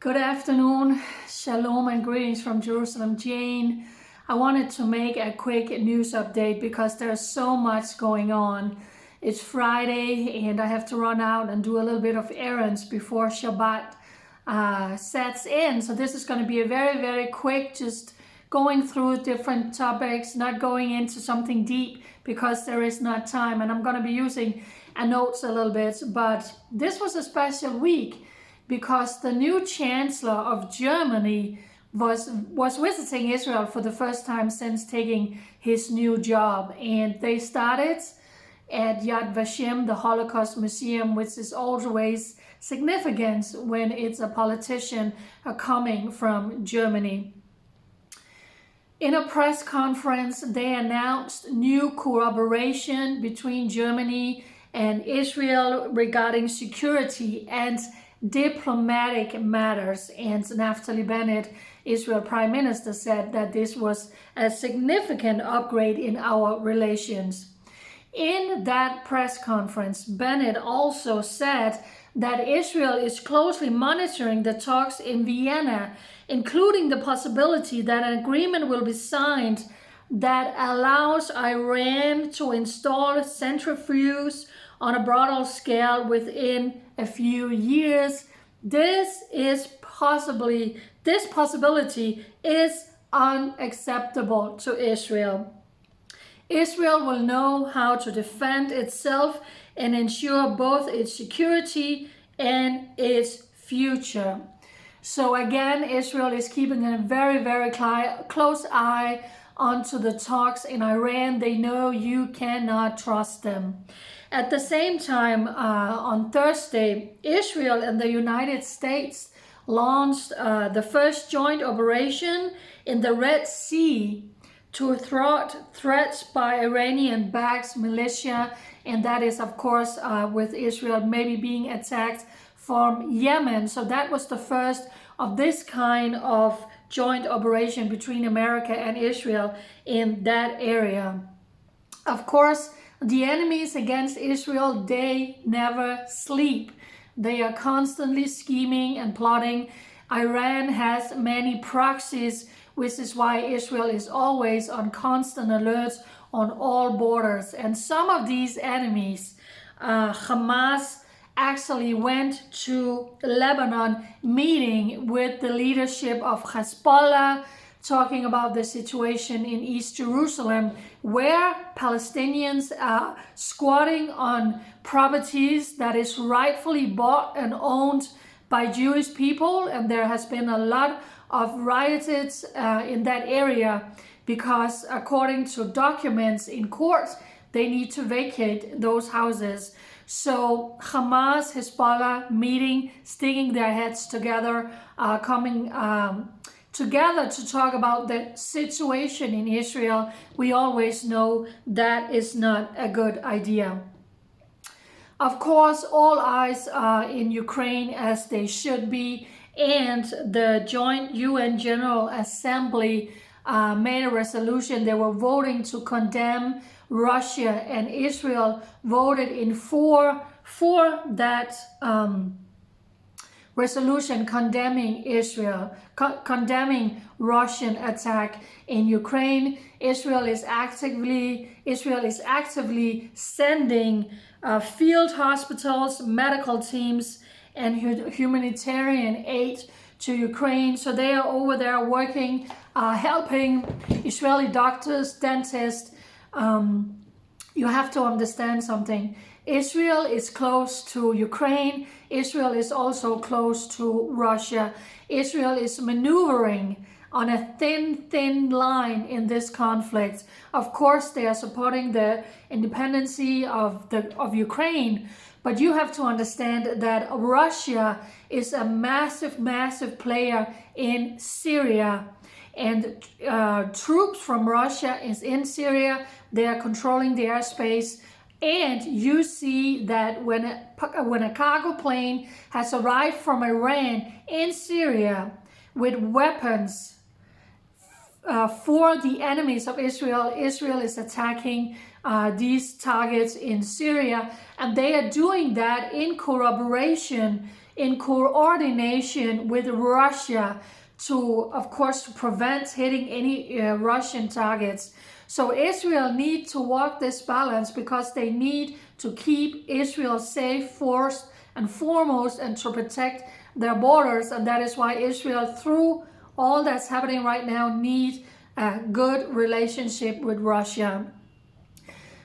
Good afternoon, shalom and greetings from Jerusalem, Jane. I wanted to make a quick news update because there's so much going on. It's Friday and I have to run out and do a little bit of errands before Shabbat sets in. So this is going to be a very quick, just going through different topics, not going into something deep because there is not time. And I'm going to be using notes a little bit, but this was a special week because the new Chancellor of Germany was visiting Israel for the first time since taking his new job. And they started at Yad Vashem, the Holocaust Museum, which is always significant when it's a politician coming from Germany. In a press conference, they announced new cooperation between Germany and Israel regarding security and diplomatic matters, and Naftali Bennett, Israel Prime Minister, said that this was a significant upgrade in our relations. In that press conference, Bennett also said that Israel is closely monitoring the talks in Vienna, including the possibility that an agreement will be signed that allows Iran to install centrifuges on a broader scale within a few years. This possibility is unacceptable to Israel. Israel will know how to defend itself and ensure both its security and its future. So again, Israel is keeping a very close eye onto the talks in Iran. They know you cannot trust them. At the same time, on Thursday, Israel and the United States launched the first joint operation in the Red Sea to thwart threats by Iranian-backed militia, and that is, of course, with Israel maybe being attacked from Yemen. So that was the first of this kind of joint operation between America and Israel in that area. Of course, the enemies against Israel, they never sleep. They are constantly scheming and plotting. Iran has many proxies, which is why Israel is always on constant alert on all borders. And some of these enemies, Hamas actually went to Lebanon meeting with the leadership of Hezbollah, talking about the situation in East Jerusalem, where Palestinians are squatting on properties that is rightfully bought and owned by Jewish people. And there has been a lot of riots in that area because, according to documents in court, they need to vacate those houses. So Hamas, Hezbollah meeting, sticking their heads together, coming together to talk about the situation in Israel. We always know that is not a good idea. Of course, all eyes are in Ukraine, as they should be, and the joint UN General Assembly made a resolution. They were voting to condemn Russia, and Israel voted in for that resolution condemning Israel, condemning Russian attack in Ukraine. Israel is actively sending field hospitals, medical teams, and humanitarian aid to Ukraine. So they are over there working, helping Israeli doctors, dentists. You have to understand something. Israel is close to Ukraine. Israel is also close to Russia. Israel is maneuvering on a thin line in this conflict. Of course, they are supporting the independence of Ukraine, but you have to understand that Russia is a massive player in Syria. And troops from Russia is in Syria. They are controlling the airspace. And you see that when a cargo plane has arrived from Iran in Syria with weapons for the enemies of Israel, Israel is attacking these targets in Syria, and they are doing that in collaboration in coordination with Russia to, of course, to prevent hitting any Russian targets. So Israel need to walk this balance because they need to keep Israel safe first and foremost and to protect their borders. And that is why Israel, through all that's happening right now, need a good relationship with Russia.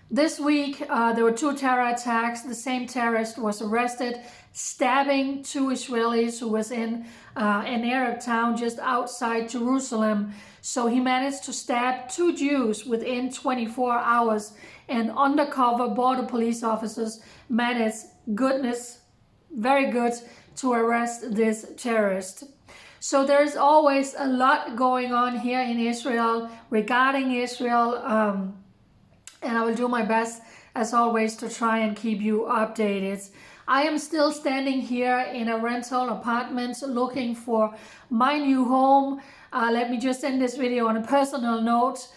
This week, there were 2 terror attacks. The same terrorist was arrested, stabbing 2 Israelis who was in an Arab town just outside Jerusalem. So he managed to stab 2 Jews within 24 hours, and undercover border police officers managed, goodness, very good, to arrest this terrorist. So there's always a lot going on here in Israel regarding Israel, and I will do my best, as always, to try and keep you updated. I am still standing here in a rental apartment looking for my new home. Let me just end this video on a personal note.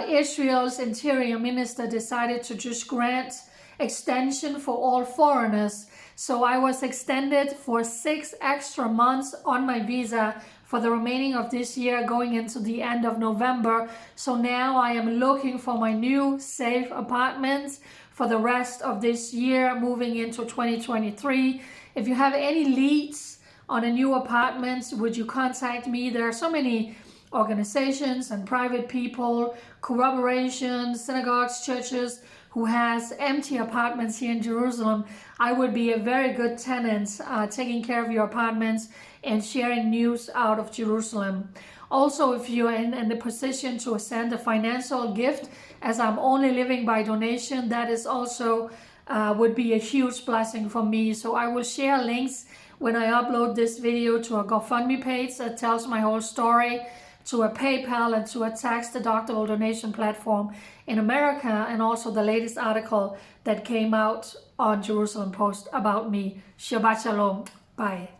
Israel's Interior Minister decided to just grant extension for all foreigners. So I was extended for 6 extra months on my visa for the remaining of this year, going into the end of November. So now I am looking for my new safe apartment for the rest of this year, moving into 2023. If you have any leads on a new apartment, would you contact me? There are so many organizations and private people, corroborations, synagogues, churches, who has empty apartments here in Jerusalem. I would be a very good tenant, taking care of your apartments and sharing news out of Jerusalem. Also, if you're in the position to send a financial gift, as I'm only living by donation, that is also would be a huge blessing for me. So I will share links when I upload this video to a Gofundme page that tells my whole story, to a PayPal, and to a tax-deductible donation platform in America, and also the latest article that came out on Jerusalem Post about me. Shabbat Shalom. Bye.